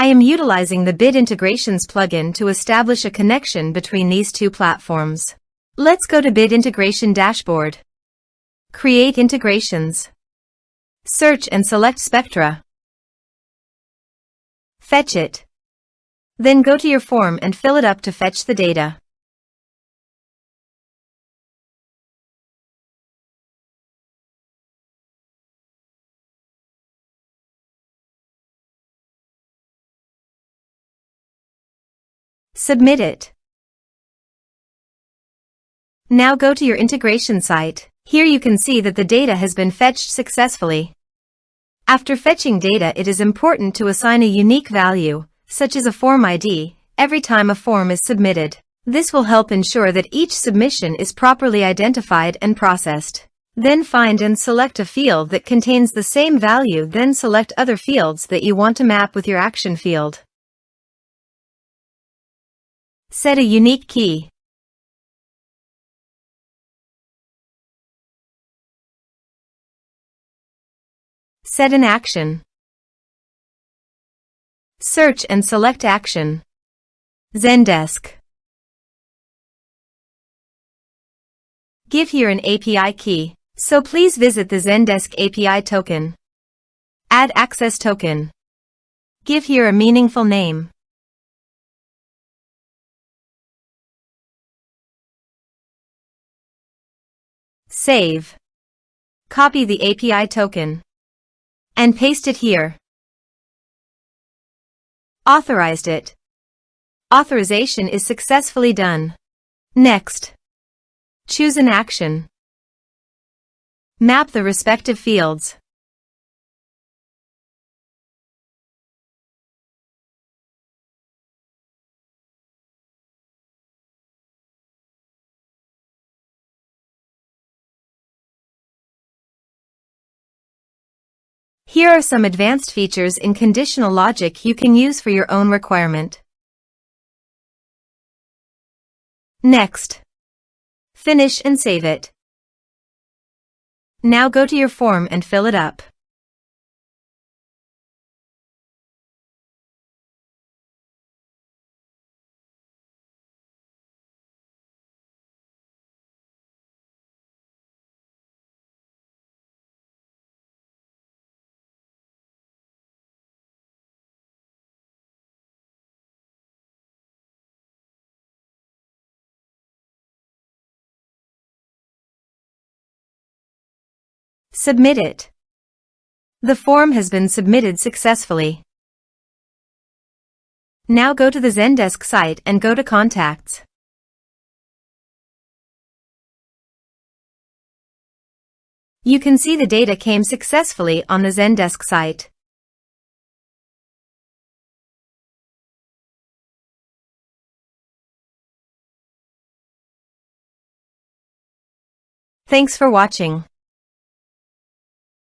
I am utilizing the Bit Integrations plugin to establish a connection between these two platforms. Let's go to Bit Integration Dashboard. Create integrations. Search and select Spectra. Fetch it. Then go to your form and fill it up to fetch the data. Submit it. Now go to your integration site. Here you can see that the data has been fetched successfully. After fetching data, it is important to assign a unique value, such as a form ID, every time a form is submitted. This will help ensure that each submission is properly identified and processed. Then find and select a field that contains the same value, then select other fields that you want to map with your action field. Set a unique key. Set an action. Search and select action. Zendesk. Give here an API key, so please visit the Zendesk API token. Add access token. Give here a meaningful name. Save. Copy the API token and paste it here. Authorized it. Authorization is successfully done. Next, choose an action. Map the respective fields. Here are some advanced features in conditional logic you can use for your own requirement. Next, finish and save it. Now go to your form and fill it up. Submit it. The form has been submitted successfully. Now go to the Zendesk site and go to Contacts. You can see the data came successfully on the Zendesk site. Thanks for watching.